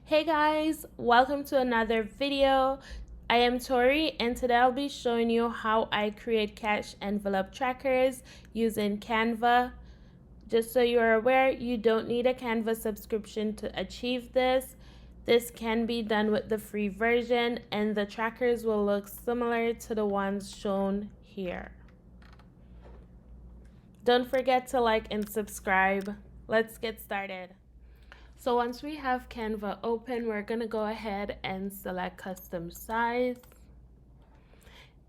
Hey guys, welcome to another video. I am Tori and today I'll be showing you how I create cash envelope trackers using Canva. Just so you're aware, you don't need a Canva subscription to achieve this. This can be done with the free version and the trackers will look similar to the ones shown here. Don't forget to like and subscribe. Let's get started. So once we have Canva open, we're going to go ahead and select custom size.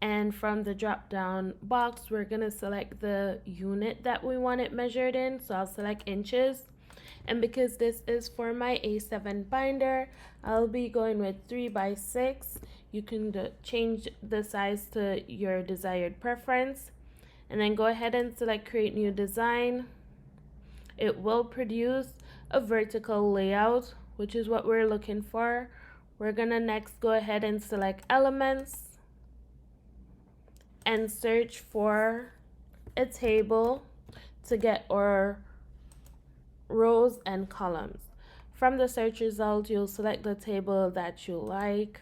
And from the drop down box, we're going to select the unit that we want it measured in. So I'll select inches. And because this is for my A7 binder, I'll be going with 3x6. You can change the size to your desired preference. And then go ahead and select create new design. It will produce a vertical layout, which is what we're looking for. We're gonna next go ahead and select elements and search for a table to get our rows and columns. From the search result, you'll select the table that you like.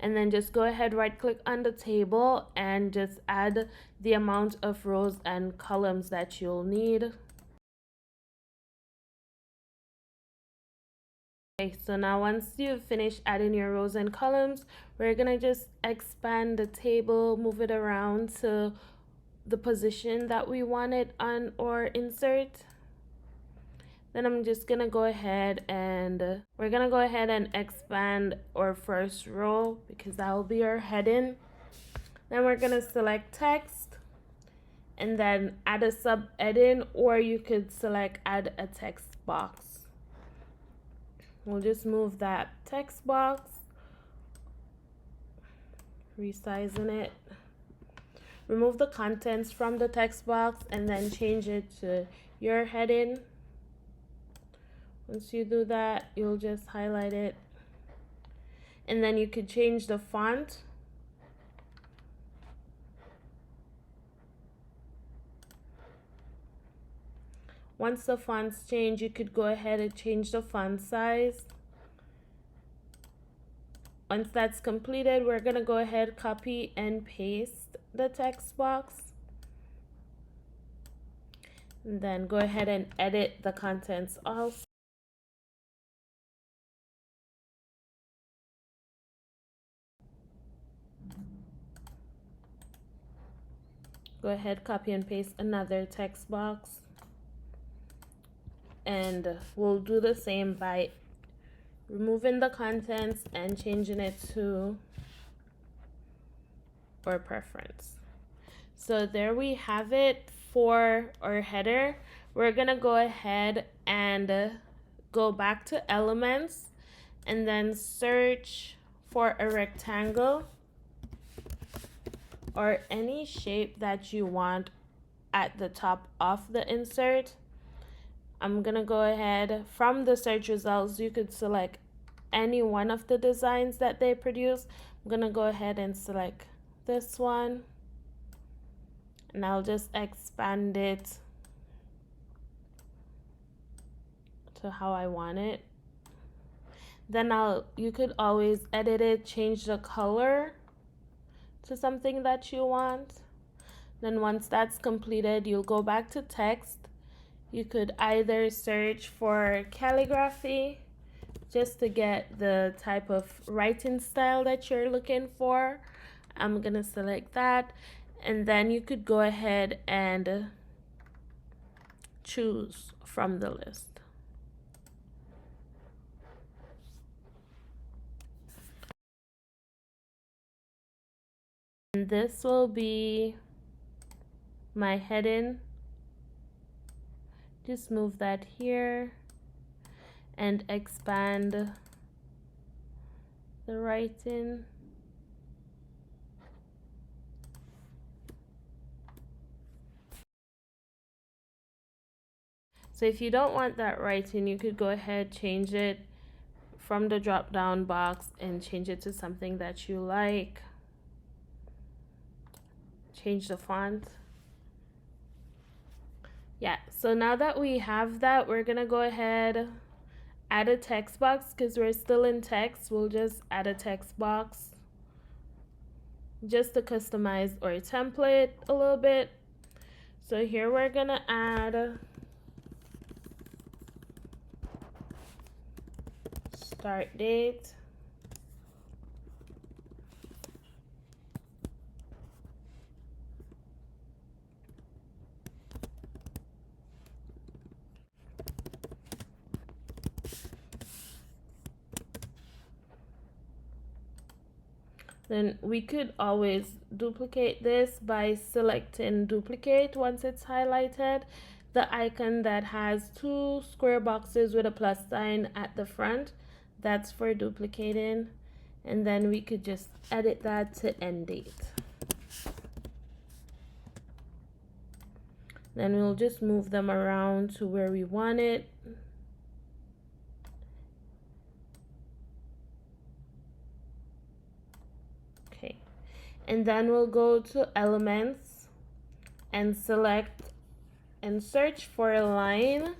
And then just go ahead, right click on the table and just add the amount of rows and columns that you'll need. Okay, so now once you've finished adding your rows and columns, we're gonna just expand the table, move it around to the position that we want it on or insert. Then I'm just gonna go ahead and we're gonna go ahead and expand our first row because that will be our heading. Then we're gonna select text and then add a sub-heading, or you could select add a text box. We'll just move that text box, resizing it. Remove the contents from the text box and then change it to your heading. Once you do that, you'll just highlight it. And then you could change the font. Once the fonts change, you could go ahead and change the font size. Once that's completed, we're gonna go ahead, copy and paste the text box. And then go ahead and edit the contents also. Go ahead, copy and paste another text box. And we'll do the same by removing the contents and changing it to our preference. So there we have it for our header. We're gonna go ahead and go back to elements and then search for a rectangle or any shape that you want at the top of the insert. I'm gonna go ahead, from the search results, you could select any one of the designs that they produce. I'm gonna go ahead and select this one and I'll just expand it to how I want it. Then you could always edit it, change the color to something that you want. Then once that's completed, you'll go back to text. You could either search for calligraphy just to get the type of writing style that you're looking for. I'm gonna select that, and then you could go ahead and choose from the list. And this will be my heading. Just move that here and expand the writing. So if you don't want that writing, you could go ahead, change it from the drop down box and change it to something that you like. Change the font. Yeah, so now that we have that, we're gonna go ahead, add a text box because we're still in text. We'll just add a text box just to customize our template a little bit. So here we're gonna add start date. Then we could always duplicate this by selecting duplicate once it's highlighted. The icon that has two square boxes with a plus sign at the front, that's for duplicating. And then we could just edit that to end date. Then we'll just move them around to where we want it. Okay, and then we'll go to elements and select and search for a line.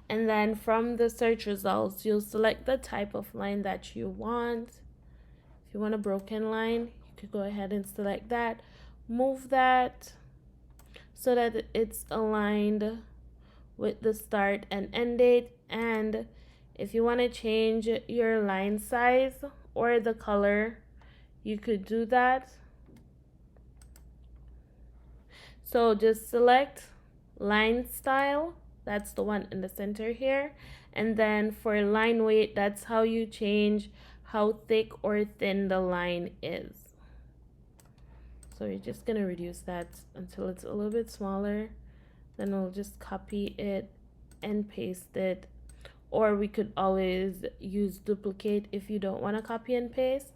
And then from the search results, you'll select the type of line that you want. If you want a broken line, you could go ahead and select that. Move that so that it's aligned with the start and end date. And if you want to change your line size or the color, you could do that. So just select line style, that's the one in the center here, and then for line weight, that's how you change how thick or thin the line is. So you're just gonna reduce that until it's a little bit smaller. Then we'll just copy it and paste it, or we could always use duplicate if you don't want to copy and paste.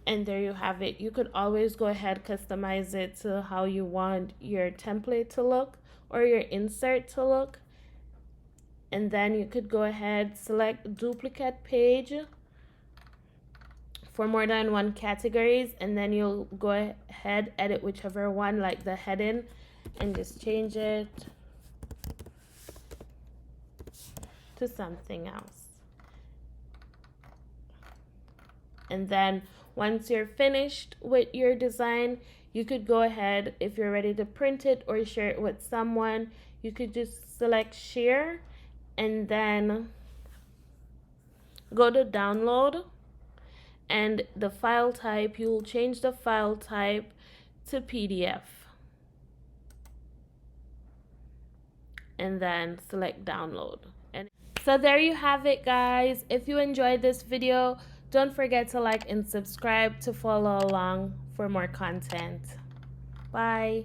And there you have it. You could always go ahead, customize it to how you want your template to look or your insert to look. And then you could go ahead, select duplicate page for more than one categories, and then you'll go ahead, edit whichever one, like the heading, and just change it to something else. And then once you're finished with your design, you could go ahead, if you're ready to print it or share it with someone, you could just select share and then go to download, and the file type, you'll change the file type to PDF. And then select download. And so there you have it, guys. If you enjoyed this video, don't forget to like and subscribe to follow along for more content. Bye.